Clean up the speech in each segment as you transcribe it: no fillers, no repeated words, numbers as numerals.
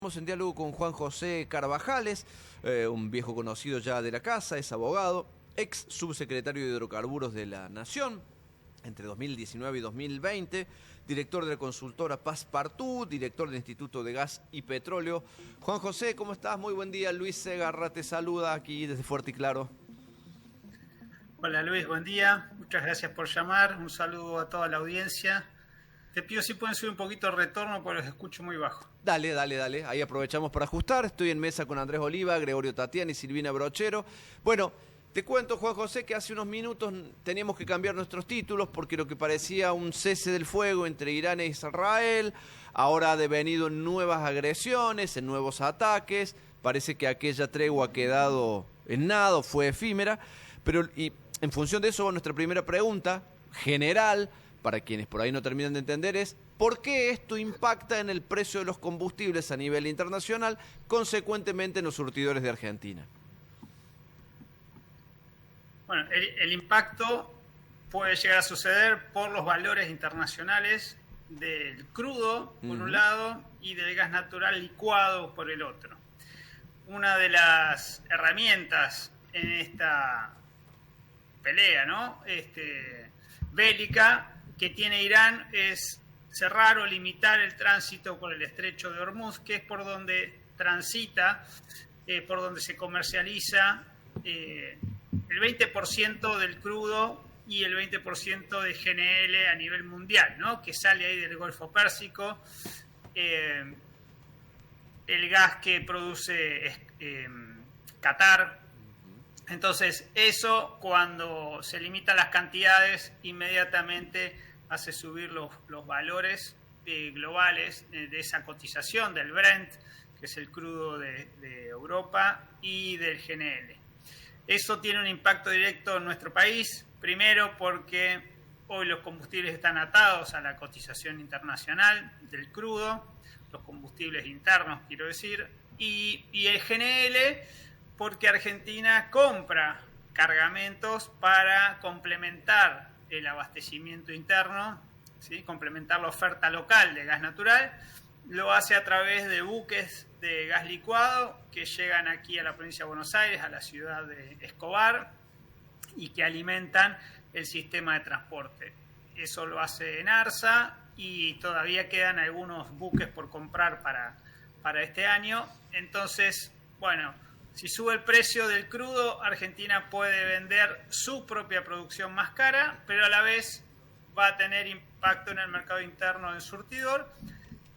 Estamos en diálogo con Juan José Carvajales, un viejo conocido ya de la casa, es abogado, ex subsecretario de Hidrocarburos de la Nación, entre 2019 y 2020, director de la consultora Passepartout, director del Instituto de Gas y Petróleo. Juan José, ¿cómo estás? Muy buen día. Luis Segarra te saluda aquí desde Fuerte y Claro. Hola Luis, buen día. Muchas gracias por llamar. Un saludo a toda la audiencia. Te pido si pueden subir un poquito el retorno porque los escucho muy bajo. Dale. Ahí aprovechamos para ajustar. Estoy en mesa con Andrés Oliva, Gregorio Tatiana y Silvina Brochero. Bueno, te cuento, Juan José, que hace unos minutos teníamos que cambiar nuestros títulos porque lo que parecía un cese del fuego entre Irán e Israel ahora ha devenido en nuevas agresiones, en nuevos ataques. Parece que aquella tregua ha quedado en nada, fue efímera. Pero y en función de eso, nuestra primera pregunta general, para quienes por ahí no terminan de entender, es ¿por qué esto impacta en el precio de los combustibles a nivel internacional, consecuentemente en los surtidores de Argentina? Bueno, el impacto puede llegar a suceder por los valores internacionales del crudo, por un lado, y del gas natural licuado, por el otro. Una de las herramientas en esta pelea, ¿no? Bélica que tiene Irán es cerrar o limitar el tránsito por el estrecho de Hormuz, que es por donde transita, por donde se comercializa el 20% del crudo y el 20% de GNL a nivel mundial, ¿no? Que sale ahí del Golfo Pérsico, el gas que produce Qatar. Entonces, eso, cuando se limitan las cantidades, inmediatamente hace subir los valores globales de esa cotización del Brent, que es el crudo de Europa, y del GNL. Eso tiene un impacto directo en nuestro país, primero porque hoy los combustibles están atados a la cotización internacional del crudo, los combustibles internos, quiero decir, y el GNL porque Argentina compra cargamentos para complementar el abastecimiento interno, ¿sí? Complementar la oferta local de gas natural. Lo hace a través de buques de gas licuado que llegan aquí a la provincia de Buenos Aires, a la ciudad de Escobar, y que alimentan el sistema de transporte. Eso lo hace ENARSA y todavía quedan algunos buques por comprar para este año. Entonces, bueno, si sube el precio del crudo, Argentina puede vender su propia producción más cara, pero a la vez va a tener impacto en el mercado interno del surtidor.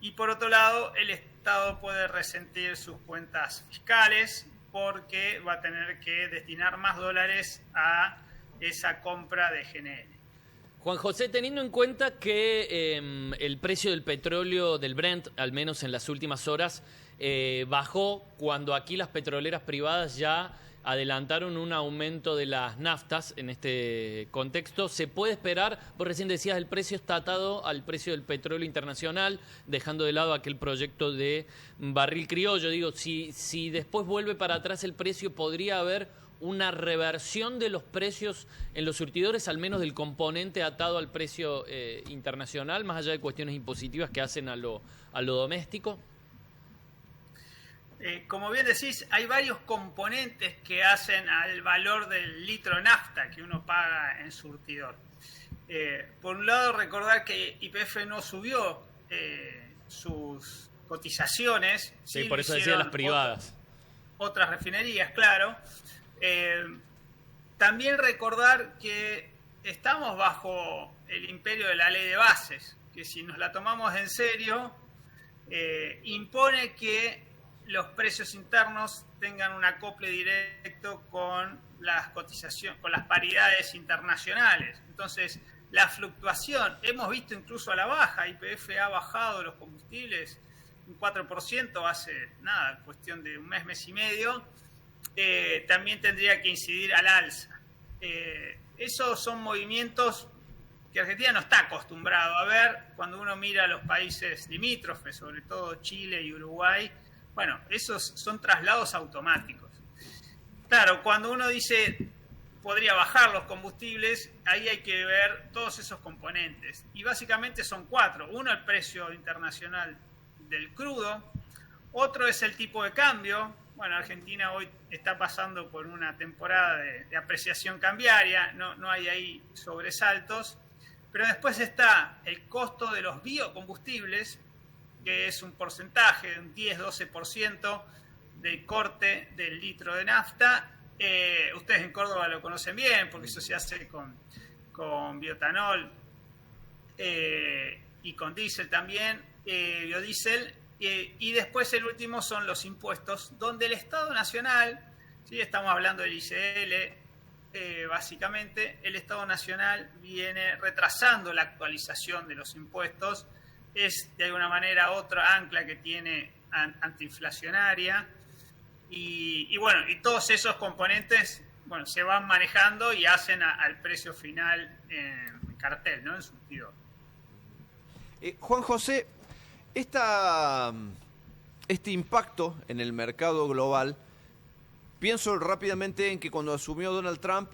Y por otro lado, el Estado puede resentir sus cuentas fiscales porque va a tener que destinar más dólares a esa compra de GNL. Juan José, teniendo en cuenta que el precio del petróleo del Brent, al menos en las últimas horas, bajó cuando aquí las petroleras privadas ya adelantaron un aumento de las naftas en este contexto, ¿se puede esperar? Vos recién decías el precio está atado al precio del petróleo internacional, dejando de lado aquel proyecto de barril criollo. Digo, si después vuelve para atrás el precio, ¿podría haber una reversión de los precios en los surtidores, al menos del componente atado al precio internacional, más allá de cuestiones impositivas que hacen a lo doméstico? Como bien decís, hay varios componentes que hacen al valor del litro de nafta que uno paga en surtidor. Por un lado, recordar que YPF no subió sus cotizaciones. Sí, por eso decía las privadas. Otras refinerías, claro. También recordar que estamos bajo el imperio de la ley de bases, que si nos la tomamos en serio, impone que los precios internos tengan un acople directo con las cotizaciones, con las paridades internacionales. Entonces, la fluctuación, hemos visto incluso a la baja, YPF ha bajado los combustibles un 4% hace nada, cuestión de un mes y medio, también tendría que incidir al alza. Esos son movimientos que Argentina no está acostumbrado a ver cuando uno mira a los países limítrofes, sobre todo Chile y Uruguay. Bueno, esos son traslados automáticos. Claro, cuando uno dice podría bajar los combustibles, ahí hay que ver todos esos componentes. Y básicamente son 4. Uno, el precio internacional del crudo. Otro es el tipo de cambio. Bueno, Argentina hoy está pasando por una temporada de apreciación cambiaria, no hay ahí sobresaltos. Pero después está el costo de los biocombustibles, que es un porcentaje de un 10-12% del corte del litro de nafta. Ustedes en Córdoba lo conocen bien, porque eso se hace con biotanol y con diésel también, biodiesel. Y después el último son los impuestos, donde el Estado Nacional, ¿sí? Estamos hablando del ICL, básicamente, el Estado Nacional viene retrasando la actualización de los impuestos. Es de alguna manera otra ancla que tiene antiinflacionaria. Y bueno, y todos esos componentes, bueno, se van manejando y hacen al precio final en cartel, ¿no? En surtidor. Juan José, este impacto en el mercado global, pienso rápidamente en que cuando asumió Donald Trump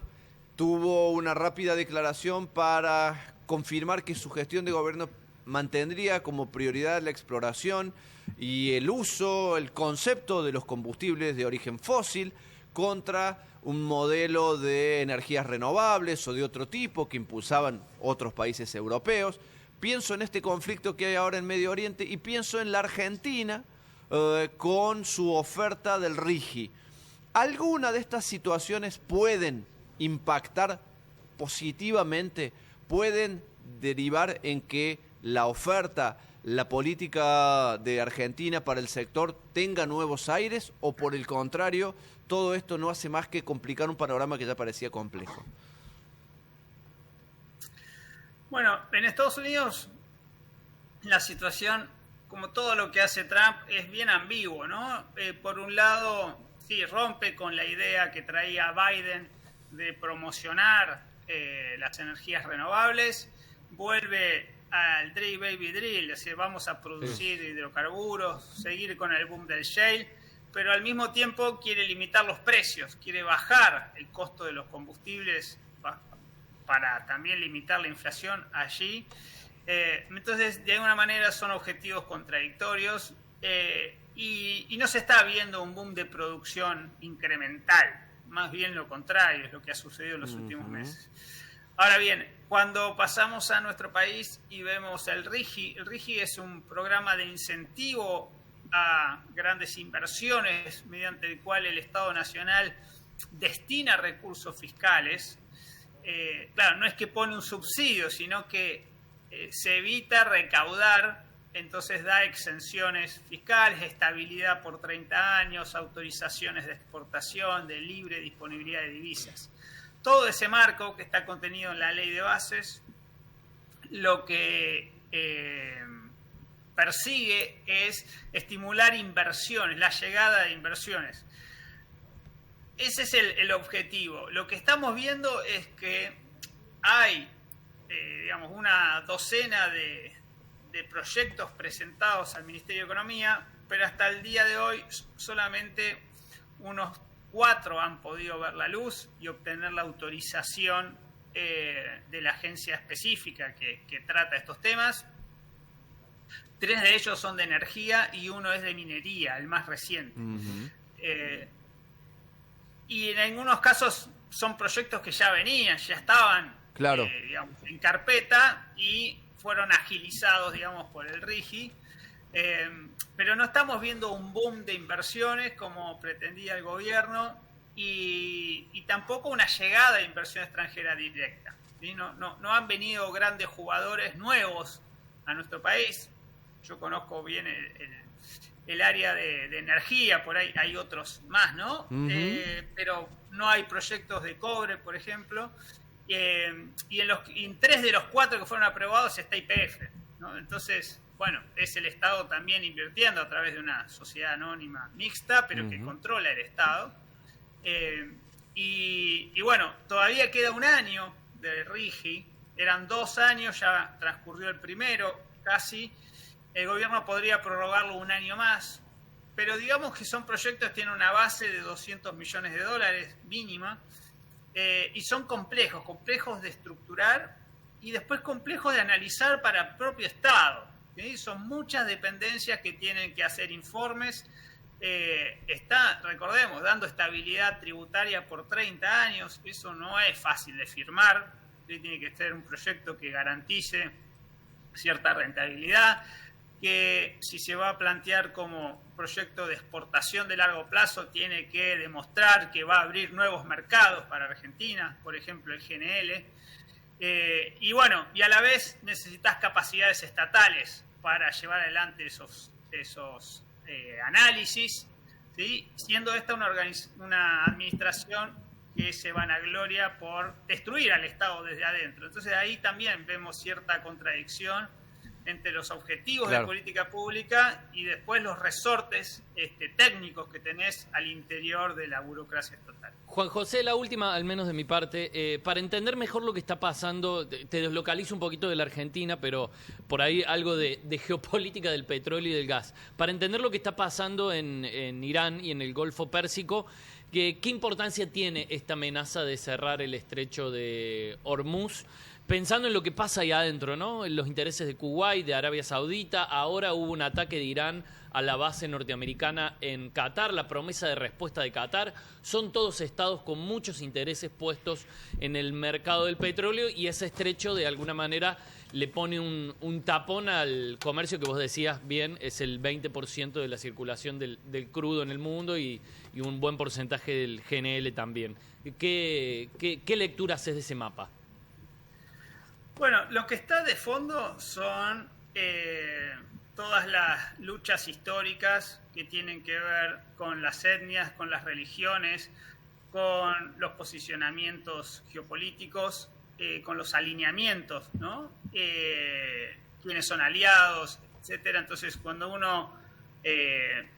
tuvo una rápida declaración para confirmar que su gestión de gobierno mantendría como prioridad la exploración y el uso, el concepto de los combustibles de origen fósil contra un modelo de energías renovables o de otro tipo que impulsaban otros países europeos. Pienso en este conflicto que hay ahora en Medio Oriente y pienso en la Argentina con su oferta del RIGI. ¿Alguna de estas situaciones pueden impactar positivamente, pueden derivar en que la oferta, la política de Argentina para el sector tenga nuevos aires, o por el contrario, todo esto no hace más que complicar un panorama que ya parecía complejo? Bueno, en Estados Unidos la situación, como todo lo que hace Trump, es bien ambiguo, ¿no? Por un lado, sí, rompe con la idea que traía Biden de promocionar las energías renovables, vuelve al drill baby drill, es decir, vamos a producir hidrocarburos, seguir con el boom del shale, pero al mismo tiempo quiere limitar los precios, quiere bajar el costo de los combustibles para también limitar la inflación allí. Entonces, de alguna manera son objetivos contradictorios y no se está viendo un boom de producción incremental, más bien lo contrario, es lo que ha sucedido en los últimos meses. Ahora bien, cuando pasamos a nuestro país y vemos el RIGI es un programa de incentivo a grandes inversiones mediante el cual el Estado Nacional destina recursos fiscales. Claro, no es que pone un subsidio, sino que se evita recaudar, entonces da exenciones fiscales, estabilidad por 30 años, autorizaciones de exportación, de libre disponibilidad de divisas. Todo ese marco que está contenido en la ley de bases, lo que persigue es estimular inversiones, la llegada de inversiones. Ese es el objetivo. Lo que estamos viendo es que hay, digamos, una docena de proyectos presentados al Ministerio de Economía, pero hasta el día de hoy solamente unos 4 han podido ver la luz y obtener la autorización de la agencia específica que trata estos temas. 3 de ellos son de energía y uno es de minería, el más reciente. Y en algunos casos son proyectos que ya venían, ya estaban digamos, en carpeta y fueron agilizados, digamos, por el RIGI. Pero no estamos viendo un boom de inversiones como pretendía el gobierno y tampoco una llegada de inversión extranjera directa, ¿sí? No han venido grandes jugadores nuevos a nuestro país. Yo conozco bien el área de energía, por ahí hay otros más, ¿no? Pero no hay proyectos de cobre, por ejemplo, y en 3 de los 4 que fueron aprobados está YPF, ¿no? Entonces, bueno, es el Estado también invirtiendo a través de una sociedad anónima mixta, pero que controla el Estado. Y bueno, todavía queda un año de RIGI, eran 2 años, ya transcurrió el primero casi. El gobierno podría prorrogarlo un año más, pero digamos que son proyectos que tienen una base de $200 millones mínima, y son complejos de estructurar y después complejos de analizar para el propio Estado. ¿sí? Son muchas dependencias que tienen que hacer informes. Está, recordemos, dando estabilidad tributaria por 30 años. Eso no es fácil de firmar. ¿Sí? Tiene que ser un proyecto que garantice cierta rentabilidad, que si se va a plantear como proyecto de exportación de largo plazo, tiene que demostrar que va a abrir nuevos mercados para Argentina, por ejemplo el GNL. Y bueno, y a la vez necesitas capacidades estatales para llevar adelante esos análisis, ¿sí? Siendo esta una administración que se vanagloria por destruir al Estado desde adentro. Entonces ahí también vemos cierta contradicción entre los objetivos de política pública y después los resortes técnicos que tenés al interior de la burocracia estatal. Juan José, la última, al menos de mi parte, para entender mejor lo que está pasando, te deslocalizo un poquito de la Argentina, pero por ahí algo de geopolítica del petróleo y del gas. Para entender lo que está pasando en Irán y en el Golfo Pérsico, ¿qué importancia tiene esta amenaza de cerrar el estrecho de Hormuz? Pensando en lo que pasa ahí adentro, ¿no? En los intereses de Kuwait, de Arabia Saudita. Ahora hubo un ataque de Irán a la base norteamericana en Qatar, la promesa de respuesta de Qatar. Son todos estados con muchos intereses puestos en el mercado del petróleo y ese estrecho de alguna manera le pone un tapón al comercio que vos decías bien, es el 20% de la circulación del crudo en el mundo y un buen porcentaje del GNL también. ¿Qué lectura haces de ese mapa? Bueno, lo que está de fondo son todas las luchas históricas que tienen que ver con las etnias, con las religiones, con los posicionamientos geopolíticos, con los alineamientos, ¿no? Quiénes son aliados, etcétera. Entonces, cuando uno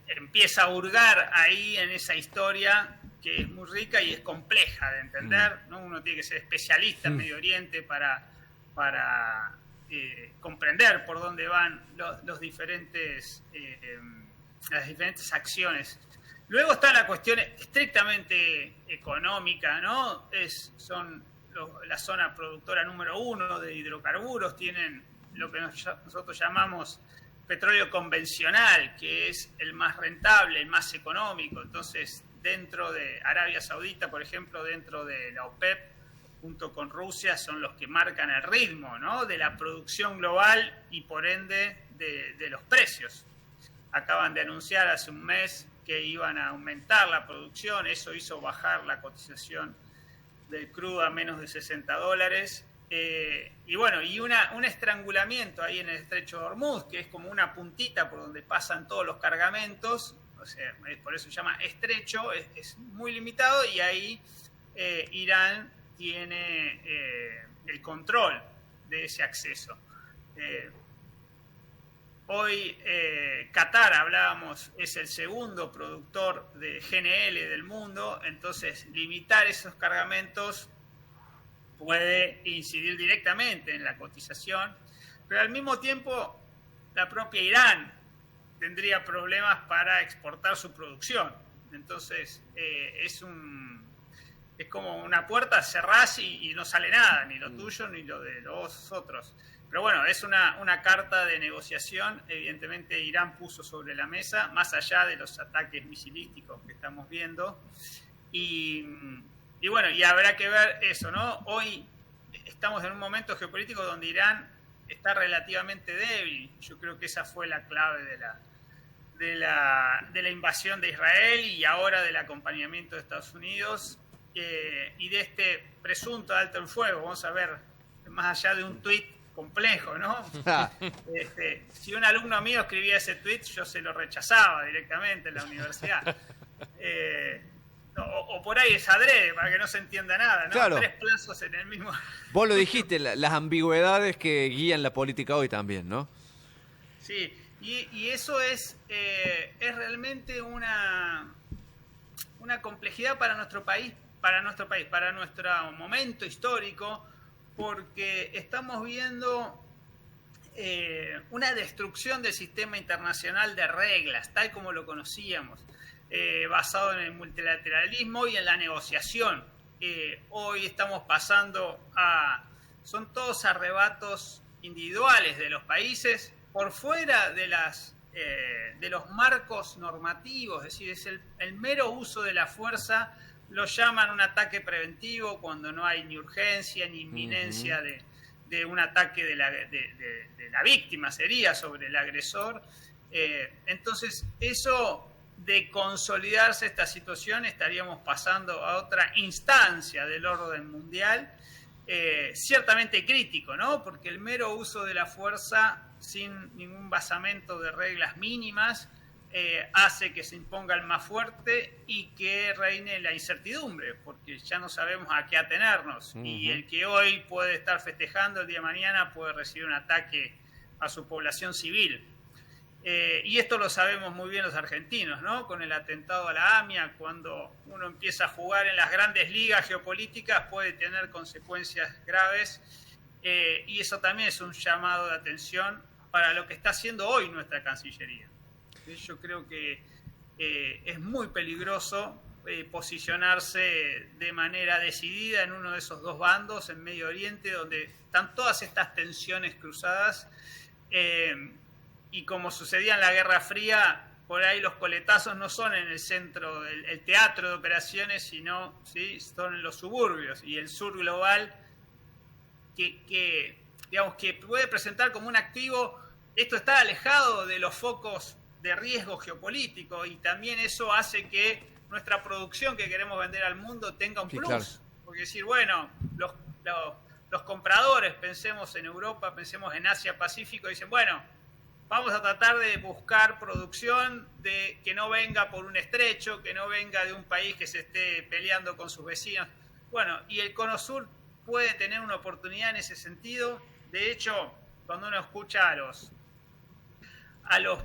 empieza a hurgar ahí en esa historia, que es muy rica y es compleja de entender, ¿no? Uno tiene que ser especialista en Medio Oriente para comprender por dónde van las diferentes acciones. Luego está la cuestión estrictamente económica, ¿no? Son la zona productora número 1 de hidrocarburos, tienen lo que nosotros llamamos petróleo convencional, que es el más rentable, el más económico. Entonces, dentro de Arabia Saudita, por ejemplo, dentro de la OPEP, junto con Rusia, son los que marcan el ritmo, ¿no? De la producción global y por ende de los precios. Acaban de anunciar hace un mes que iban a aumentar la producción, eso hizo bajar la cotización del crudo a menos de $60. Y bueno, y un estrangulamiento ahí en el estrecho de Hormuz, que es como una puntita por donde pasan todos los cargamentos, o sea, por eso se llama estrecho, es muy limitado y ahí Irán tiene el control de ese acceso. Hoy Qatar, hablábamos, es el segundo productor de GNL del mundo, entonces limitar esos cargamentos puede incidir directamente en la cotización, pero al mismo tiempo la propia Irán tendría problemas para exportar su producción. Entonces es como una puerta, cerrás y no sale nada, ni lo tuyo ni lo de los otros. Pero bueno, es una carta de negociación. Evidentemente Irán puso sobre la mesa, más allá de los ataques misilísticos que estamos viendo. Y bueno, y habrá que ver eso, ¿no? Hoy estamos en un momento geopolítico donde Irán está relativamente débil. Yo creo que esa fue la clave de la invasión de Israel y ahora del acompañamiento de Estados Unidos. Y de este presunto alto el fuego, vamos a ver, más allá de un tuit complejo, ¿no? Si un alumno mío escribía ese tuit, yo se lo rechazaba directamente en la universidad. O por ahí es adrede, para que no se entienda nada, ¿no? Claro. 3 plazos en el mismo... Vos lo dijiste, las ambigüedades que guían la política hoy también, ¿no? Sí, y eso es realmente una complejidad para nuestro país, para nuestro momento histórico, porque estamos viendo una destrucción del sistema internacional de reglas, tal como lo conocíamos, basado en el multilateralismo y en la negociación. Hoy estamos pasando son todos arrebatos individuales de los países por fuera de los marcos normativos, es decir, es el mero uso de la fuerza, lo llaman un ataque preventivo cuando no hay ni urgencia ni inminencia de un ataque de la víctima, sería sobre el agresor. Entonces, eso de consolidarse esta situación, estaríamos pasando a otra instancia del orden mundial, ciertamente crítico, ¿no? Porque el mero uso de la fuerza sin ningún basamento de reglas mínimas hace que se imponga el más fuerte y que reine la incertidumbre, porque ya no sabemos a qué atenernos. Y el que hoy puede estar festejando, el día de mañana puede recibir un ataque a su población civil. Y esto lo sabemos muy bien los argentinos, ¿no? Con el atentado a la AMIA, cuando uno empieza a jugar en las grandes ligas geopolíticas puede tener consecuencias graves, y eso también es un llamado de atención para lo que está haciendo hoy nuestra Cancillería. Yo creo que es muy peligroso posicionarse de manera decidida en uno de esos dos bandos en Medio Oriente, donde están todas estas tensiones cruzadas. Y como sucedía en la Guerra Fría, por ahí los coletazos no son en el centro del teatro de operaciones, sino ¿sí? Son en los suburbios. Y el sur global, digamos, que puede presentar como un activo, esto está alejado de los focos de riesgo geopolítico, y también eso hace que nuestra producción que queremos vender al mundo tenga un plus. Claro. Porque decir, bueno, los compradores, pensemos en Europa, pensemos en Asia Pacífico, dicen, bueno, vamos a tratar de buscar producción que no venga por un estrecho, que no venga de un país que se esté peleando con sus vecinos. Bueno, y el Cono Sur puede tener una oportunidad en ese sentido. De hecho, cuando uno escucha a los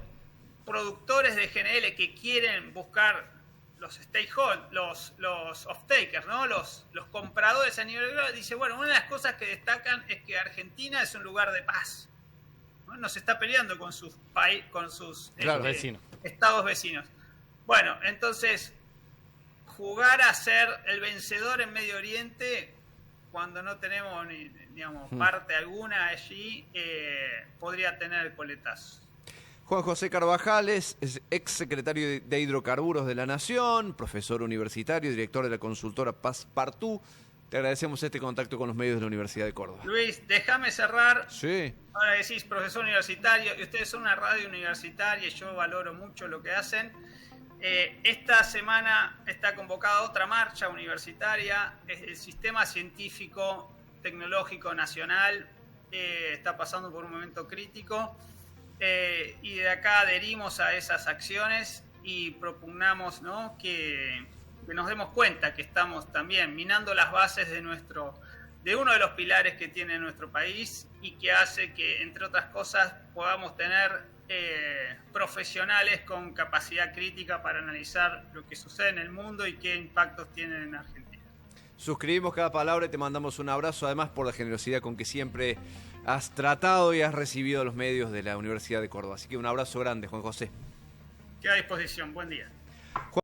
productores de GNL que quieren buscar los stakeholders, los off-takers, ¿no? Los compradores a nivel global, dice, bueno, una de las cosas que destacan es que Argentina es un lugar de paz. No se está peleando con sus vecinos. Estados vecinos. Bueno, entonces, jugar a ser el vencedor en Medio Oriente, cuando no tenemos digamos, parte alguna allí, podría tener coletazos. Juan José Carvajales es ex secretario de Hidrocarburos de la Nación, profesor universitario, director de la consultora Passepartout. Te agradecemos este contacto con los medios de la Universidad de Córdoba. Luis, déjame cerrar. Sí. Ahora decís profesor universitario, y ustedes son una radio universitaria, y yo valoro mucho lo que hacen. Esta semana está convocada otra marcha universitaria. El Sistema Científico Tecnológico Nacional está pasando por un momento crítico, y de acá adherimos a esas acciones y propugnamos, ¿no?, que nos demos cuenta que estamos también minando las bases de uno de los pilares que tiene nuestro país, y que hace que, entre otras cosas, podamos tener profesionales con capacidad crítica para analizar lo que sucede en el mundo y qué impactos tienen en Argentina. Suscribimos cada palabra y te mandamos un abrazo, además por la generosidad con que siempre has tratado y has recibido los medios de la Universidad de Córdoba. Así que un abrazo grande, Juan José. Queda a disposición. Buen día.